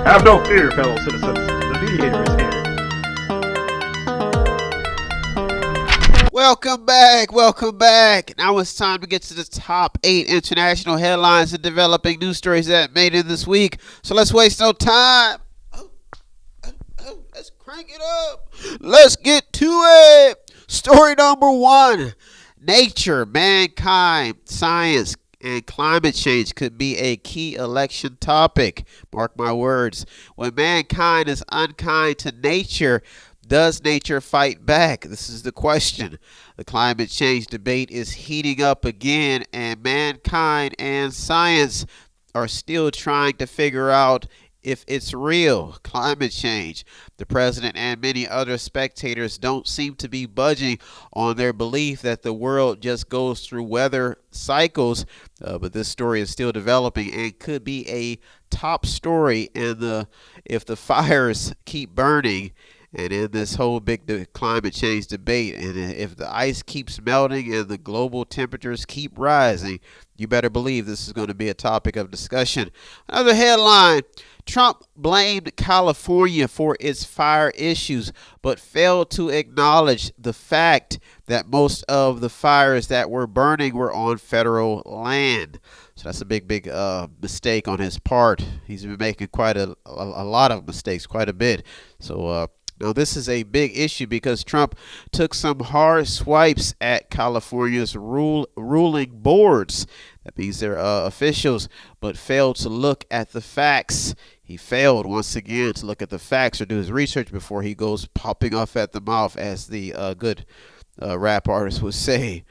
Have no fear, fellow citizens. The Mediator is here. Welcome back, welcome back. Now it's time to get to the top 8 international headlines and developing news stories that made it this week. So let's waste no time. Let's crank it up. Let's get to it. Story number 1. Nature, mankind, science, and climate change could be a key election topic. Mark my words. When mankind is unkind to nature, does nature fight back? This is the question. The climate change debate is heating up again, and mankind and science are still trying to figure out if it's real. Climate change. The president and many other spectators don't seem to be budging on their belief that the world just goes through weather cycles, but this story is still developing and could be a top story if the fires keep burning. And in this whole big climate change debate, and if the ice keeps melting and the global temperatures keep rising, you better believe this is going to be a topic of discussion. Another headline: Trump blamed California for its fire issues, but failed to acknowledge the fact that most of the fires that were burning were on federal land. So that's a big mistake on his part. He's been making quite a lot of mistakes, quite a bit. So now, this is a big issue because Trump took some hard swipes at California's ruling boards. That means their officials, but failed to look at the facts. He failed once again to look at the facts or do his research before he goes popping off at the mouth, as the good rap artist would say.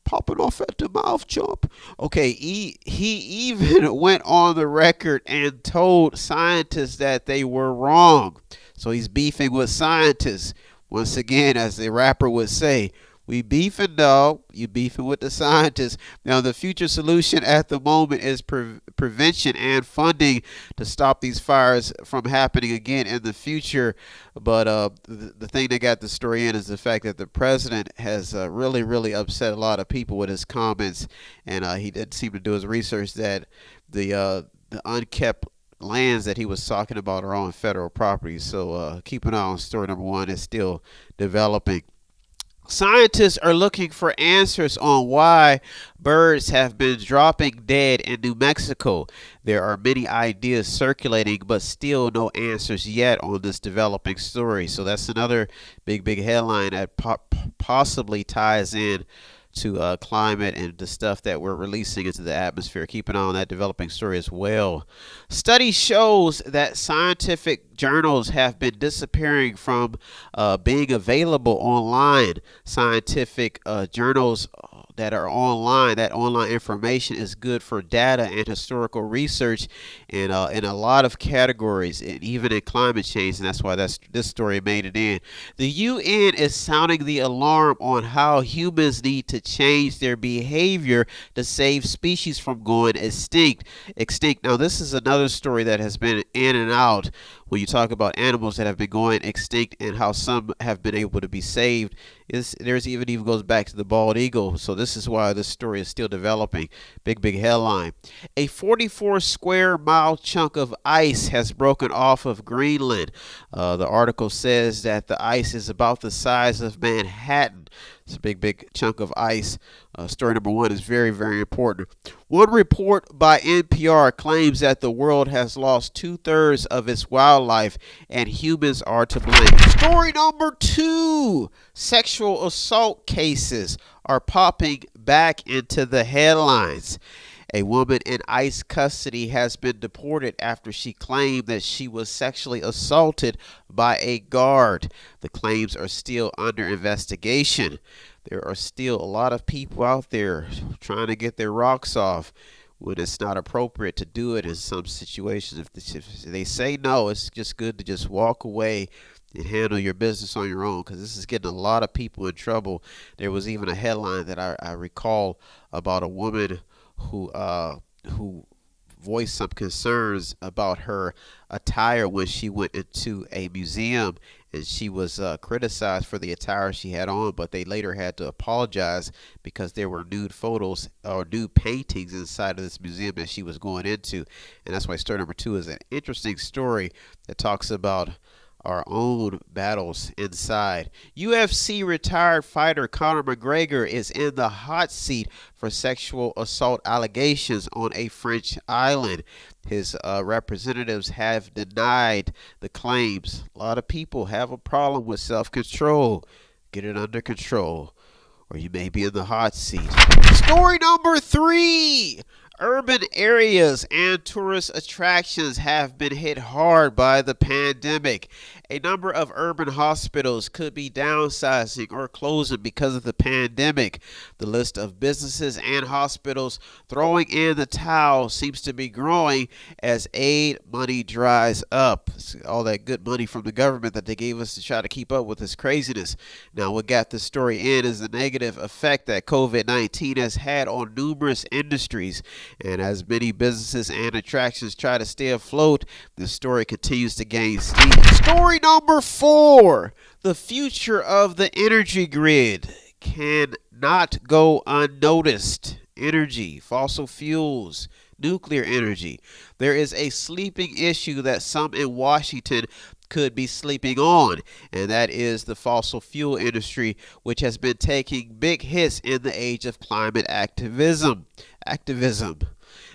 Popping off at the mouth, chump. Okay, he even went on the record and told scientists that they were wrong. So he's beefing with scientists. Once again, as the rapper would say, we beefing, dog. You beefing with the scientists. Now, the future solution at the moment is prevention and funding to stop these fires from happening again in the future. But the thing that got the story in is the fact that the president has really upset a lot of people with his comments. And he didn't seem to do his research that the unkept lands that he was talking about are on federal property. So keep an eye on story number 1. It's still developing. Scientists are looking for answers on why birds have been dropping dead in New Mexico. There are many ideas circulating, but still no answers yet on this developing story. So that's another big headline that possibly ties in to climate and the stuff that we're releasing into the atmosphere. Keep an eye on that developing story as well. Study shows that scientific journals have been disappearing from being available online. Scientific journals that are online, that online information is good for data and historical research and in a lot of categories, and even in climate change, and that's why this story made it in. The UN is sounding the alarm on how humans need to change their behavior to save species from going extinct. Now, this is another story that has been in and out when you talk about animals that have been going extinct and how some have been able to be saved. There's even goes back to the bald eagle. So this is why this story is still developing. Big headline. A 44 square mile chunk of ice has broken off of Greenland. The article says that the ice is about the size of Manhattan. It's a big chunk of ice. Story number 1 is very important. One report by NPR claims that the world has lost 2/3 of its wildlife and humans are to blame. Story number 2. Sexual assault cases are popping back into the headlines. A woman in ICE custody has been deported after she claimed that she was sexually assaulted by a guard. The claims are still under investigation. There are still a lot of people out there trying to get their rocks off when it's not appropriate to do it in some situations. If they say no, it's just good to just walk away and handle your business on your own, because this is getting a lot of people in trouble. There was even a headline that I recall about a woman who voiced some concerns about her attire when she went into a museum, and she was criticized for the attire she had on, but they later had to apologize because there were nude photos or nude paintings inside of this museum that she was going into. And that's why story number 2 is an interesting story that talks about our own battles inside. UFC retired fighter Conor McGregor is in the hot seat for sexual assault allegations on a French island. His representatives have denied the claims. A lot of people have a problem with self-control. Get it under control, or you may be in the hot seat. Story number 3. Urban areas and tourist attractions have been hit hard by the pandemic. A number of urban hospitals could be downsizing or closing because of the pandemic. The list of businesses and hospitals throwing in the towel seems to be growing as aid money dries up. All that good money from the government that they gave us to try to keep up with this craziness. Now, what got this story in is the negative effect that COVID-19 has had on numerous industries. And as many businesses and attractions try to stay afloat, the story continues to gain steam. Story number 4. The future of the energy grid cannot go unnoticed. Energy, fossil fuels, nuclear energy. There is a sleeping issue that some in Washington could be sleeping on, and that is the fossil fuel industry, which has been taking big hits in the age of climate activism.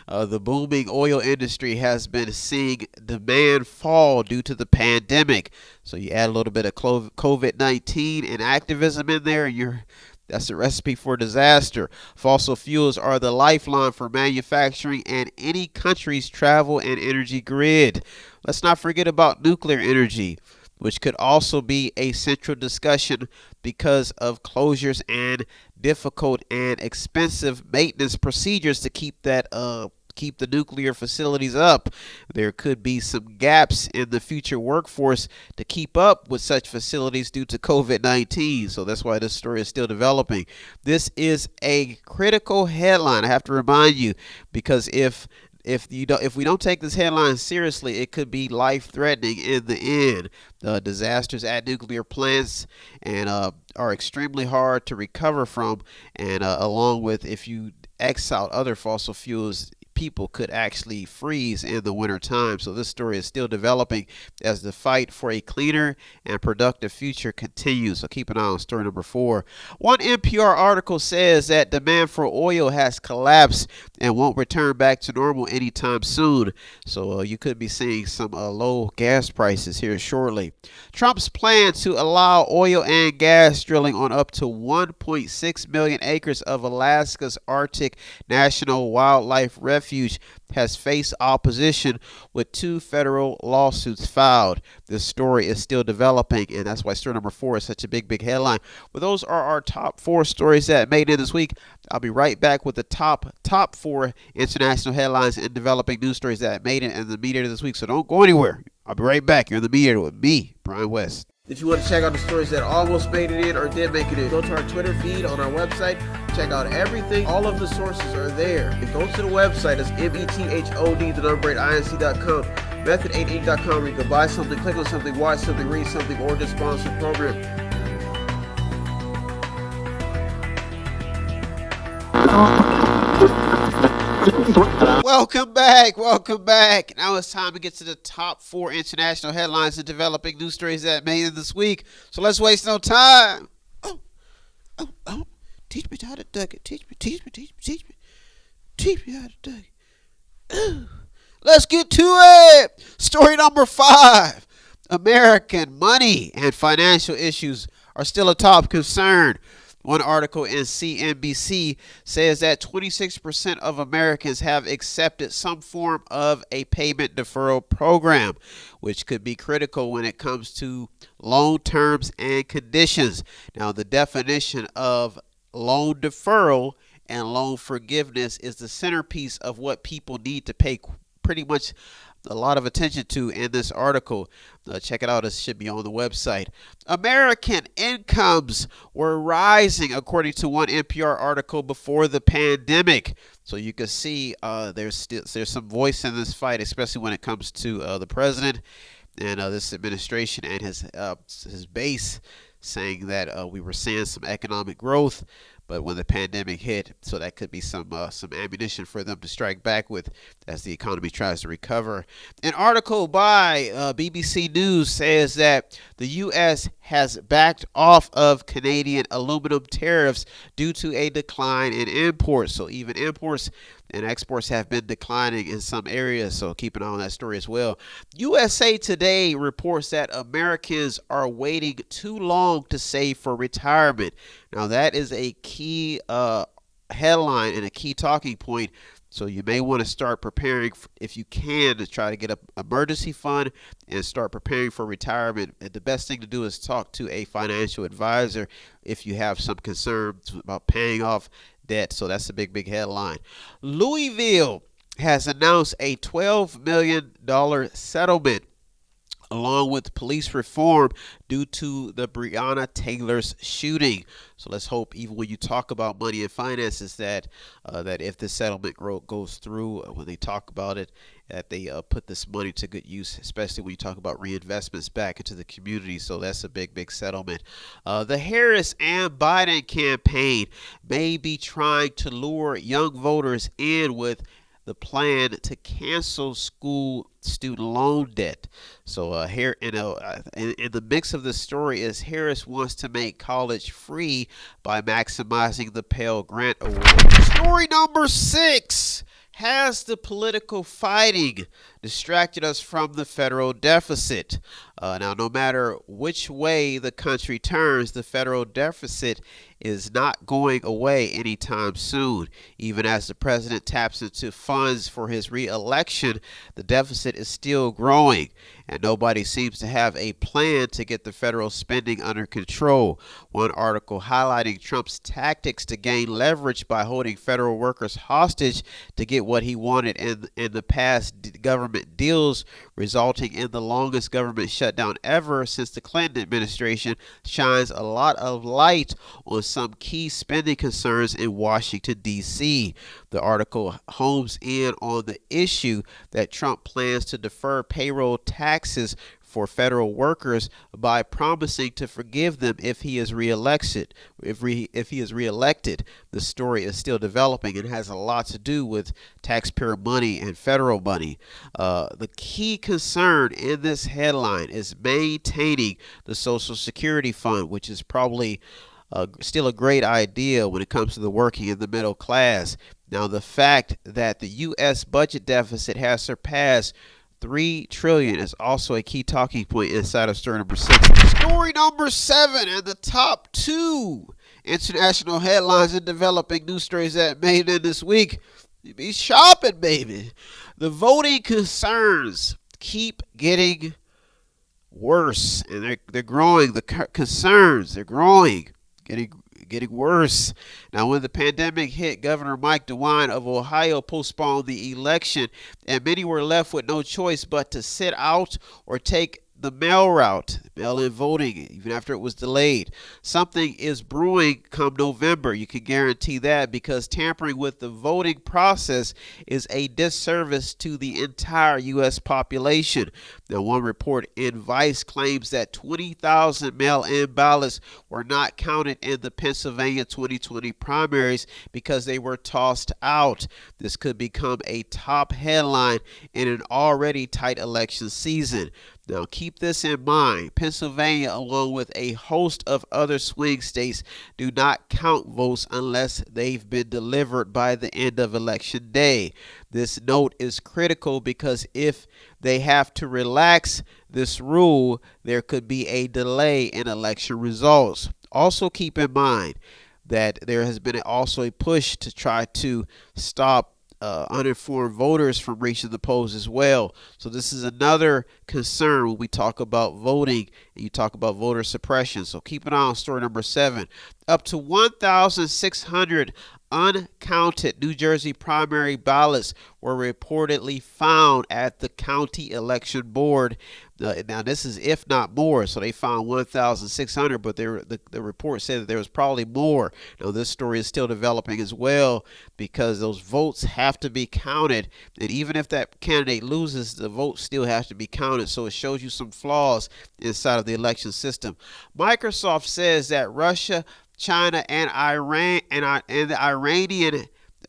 The booming oil industry has been seeing demand fall due to the pandemic. So you add a little bit of COVID-19 and activism in there, and that's a recipe for disaster. Fossil fuels are the lifeline for manufacturing and any country's travel and energy grid. Let's not forget about nuclear energy, which could also be a central discussion because of closures and difficult and expensive maintenance procedures to keep the nuclear facilities up. There could be some gaps in the future workforce to keep up with such facilities due to COVID-19. So that's why this story is still developing. This is a critical headline, I have to remind you, because if we don't take this headline seriously, it could be life-threatening in the end. The disasters at nuclear plants and are extremely hard to recover from, and along with if you X out other fossil fuels, people could actually freeze in the winter time. So this story is still developing as the fight for a cleaner and productive future continues. So keep an eye on story number 4. One NPR article says that demand for oil has collapsed and won't return back to normal anytime soon. So you could be seeing some low gas prices here shortly. Trump's plan to allow oil and gas drilling on up to 1.6 million acres of Alaska's Arctic National Wildlife Refuge has faced opposition with 2 federal lawsuits filed. This story is still developing, and that's why story number 4 is such a big headline. But those are our top 4 stories that made it this week. I'll be right back with the top 4 international headlines and developing news stories that made it in the Mediator this week. So don't go anywhere. I'll be right back. You're in the Mediator with me, Brian West. If you want to check out the stories that almost made it in or did make it in, go to our Twitter feed on our website. Check out everything. All of the sources are there. And go to the website. It's method8inc.com, method8inc.com, where you can buy something, click on something, watch something, read something, or just sponsor a program. Welcome back. Now it's time to get to the top 4 international headlines and developing news stories that made it this week. So let's waste no time. Oh. Teach me how to duck it. Teach me how to duck it. Let's get to it. Story number 5. American money and financial issues are still a top concern. One article in CNBC says that 26% of Americans have accepted some form of a payment deferral program, which could be critical when it comes to loan terms and conditions. Now, the definition of loan deferral and loan forgiveness is the centerpiece of what people need to pay pretty much a lot of attention to in this article. Check it out. It should be on the website. American incomes were rising, according to one NPR article, before the pandemic. So you can see there's some voice in this fight, especially when it comes to the president and this administration and his base, saying that we were seeing some economic growth, but when the pandemic hit, so that could be some ammunition for them to strike back with as the economy tries to recover. An article by BBC News says that the U.S. has backed off of Canadian aluminum tariffs due to a decline in imports. So even imports and exports have been declining in some areas, so keep an eye on that story as well. USA Today reports that Americans are waiting too long to save for retirement. Now, that is a key headline and a key talking point. So you may want to start preparing, if you can, to try to get an emergency fund and start preparing for retirement. The best thing to do is talk to a financial advisor if you have some concerns about paying off debt. So that's a big headline. Louisville has announced a $12 million settlement along with police reform due to the Breonna Taylor's shooting. So let's hope, even when you talk about money and finances, that if the settlement goes through, when they talk about it, that they put this money to good use, especially when you talk about reinvestments back into the community. So that's a big settlement. The Harris and Biden campaign may be trying to lure young voters in with the plan to cancel school student loan debt. So here, in the mix of the story is Harris wants to make college free by maximizing the Pell Grant Award. Story number 6. Has the political fighting distracted us from the federal deficit? Now, no matter which way the country turns, the federal deficit is not going away anytime soon. Even as the president taps into funds for his re-election, the deficit is still growing, and nobody seems to have a plan to get the federal spending under control. One article highlighting Trump's tactics to gain leverage by holding federal workers hostage to get what he wanted in the past government deals, resulting in the longest government shutdown ever since the Clinton administration, shines a lot of light on some key spending concerns in Washington, D.C. The article homes in on the issue that Trump plans to defer payroll taxes for federal workers by promising to forgive them if he is reelected. If he is reelected, the story is still developing and has a lot to do with taxpayer money and federal money. The key concern in this headline is maintaining the Social Security Fund, which is probably still a great idea when it comes to the working and the middle class. Now, the fact that the U.S. budget deficit has surpassed $3 trillion is also a key talking point inside of story number 6. Story number 7, and the top 2 international headlines and developing news stories that made in this week. You be shopping, baby. The voting concerns keep getting worse, and they're growing. The concerns, they're growing, getting worse. Now, when the pandemic hit, Governor Mike DeWine of Ohio postponed the election, and many were left with no choice but to sit out or take the mail-in voting, even after it was delayed. Something is brewing come November. You can guarantee that, because tampering with the voting process is a disservice to the entire U.S. population. Now, one report in Vice claims that 20,000 mail-in ballots were not counted in the Pennsylvania 2020 primaries because they were tossed out. This could become a top headline in an already tight election season. Now, keep this in mind. Pennsylvania, along with a host of other swing states, do not count votes unless they've been delivered by the end of election day. This note is critical because if they have to relax this rule, there could be a delay in election results. Also, keep in mind that there has been also a push to try to stop uninformed voters from reaching the polls as well. So this is another concern when we talk about voting and you talk about voter suppression. So keep an eye on story number 7. Up to 1,600 uncounted New Jersey primary ballots were reportedly found at the county election board. Now, this is if not more, so they found 1,600, but the report said that there was probably more. Now, this story is still developing as well because those votes have to be counted, and even if that candidate loses, the votes still have to be counted, so it shows you some flaws inside of the election system. Microsoft says that Russia, China, and Iran and the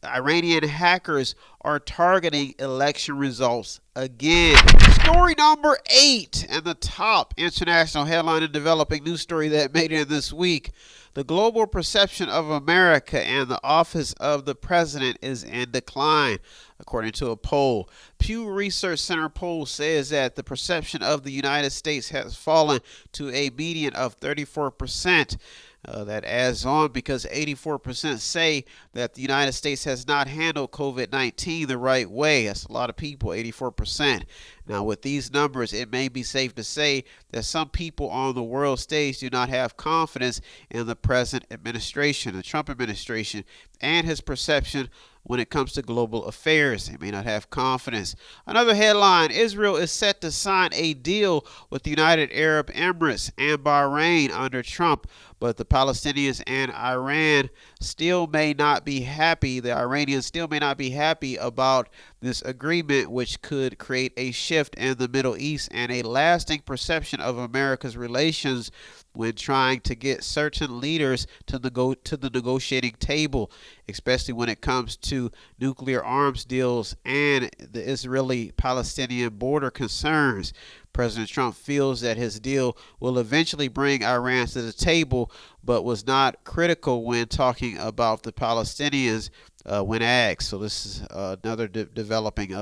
Iranian hackers are targeting election results again. Story number 8 and the top international headline and developing news story that made it this week. The global perception of America and the office of the president is in decline, according to a poll. Pew Research Center poll says that the perception of the United States has fallen to a median of 34%. That adds on because 84% say that the United States has not handled COVID-19 the right way. That's a lot of people, 84%. Now, with these numbers, it may be safe to say that some people on the world stage do not have confidence in the present administration, the Trump administration, and his perception when it comes to global affairs. They may not have confidence. Another headline, Israel is set to sign a deal with the United Arab Emirates and Bahrain under Trump, but the Palestinians and Iran still may not be happy. The Iranians still may not be happy about this agreement, which could create a shift in the Middle East and a lasting perception of America's relations when trying to get certain leaders to the negotiating table, especially when it comes to nuclear arms deals and the Israeli-Palestinian border concerns. President Trump feels that his deal will eventually bring Iran to the table, but was not critical when talking about the Palestinians when asked. So this is another developing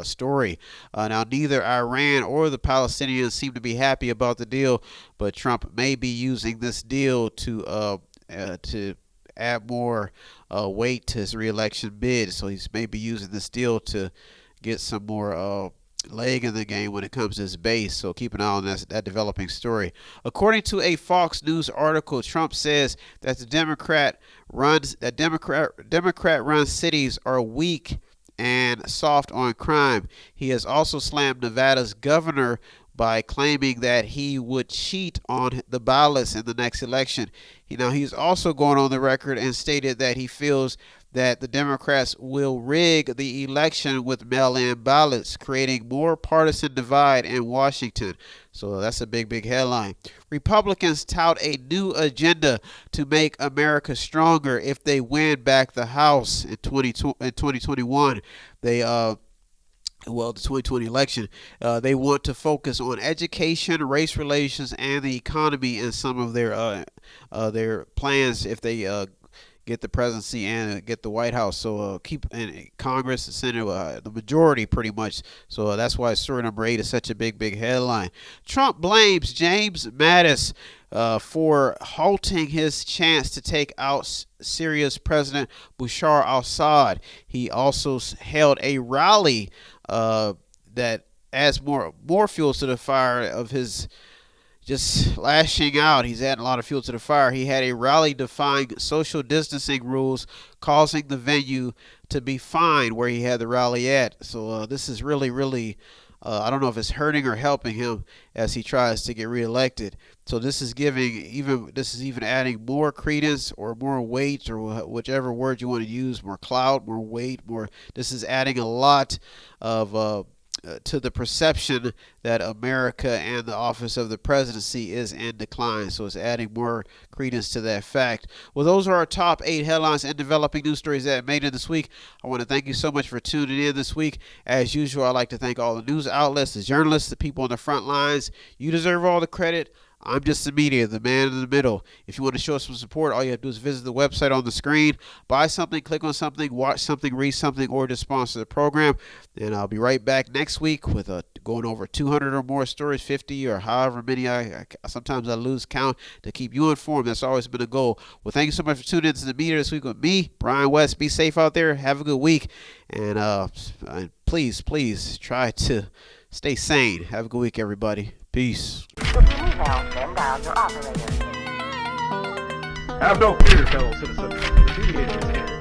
story. Now, neither Iran or the Palestinians seem to be happy about the deal, but Trump may be using this deal to add more weight to his re-election bid. So he's maybe using this deal to get some more leg in the game when it comes to his base. So keep an eye on that developing story. According to a Fox News article, Trump says that the Democrat-run cities are weak and soft on crime. He has also slammed Nevada's governor by claiming that he would cheat on the ballots in the next election. He's also gone on the record and stated that he feels that the Democrats will rig the election with mail-in ballots, creating more partisan divide in Washington. So that's a big headline. Republicans tout a new agenda to make America stronger if they win back the House in 2021. The 2020 election. They want to focus on education, race relations, and the economy in some of their plans if they get the presidency and get the White House. So keep in Congress, the Senate, the majority pretty much. So that's why story number 8 is such a big headline. Trump blames James Mattis for halting his chance to take out Syria's President Bashar al-Assad. He also held a rally that adds more fuel to the fire of his just lashing out. He's adding a lot of fuel to the fire. He had a rally defying social distancing rules, causing the venue to be fined where he had the rally at. So this is really I don't know if it's hurting or helping him as he tries to get reelected. So this is even adding more credence or more weight, or whichever word you want to use, more clout, more weight, more. This is adding a lot of to the perception that America and the office of the presidency is in decline. So it's adding more credence to that fact. Well, those are our top 8 headlines and developing news stories that made it this week. I want to thank you so much for tuning in this week. As usual, I'd like to thank all the news outlets, the journalists, the people on the front lines. You deserve all the credit. I'm just the media, the man in the middle. If you want to show us some support, all you have to do is visit the website on the screen, buy something, click on something, watch something, read something, or just sponsor the program. And I'll be right back next week with going over 200 or more stories, 50 or however many. Sometimes I lose count to keep you informed. That's always been a goal. Well, thank you so much for tuning into the media this week with me, Brian West. Be safe out there. Have a good week. And please try to stay sane. Have a good week, everybody. Peace. If you need help, then dial your operator. Have no fear, fellow citizens. The Mediator is here.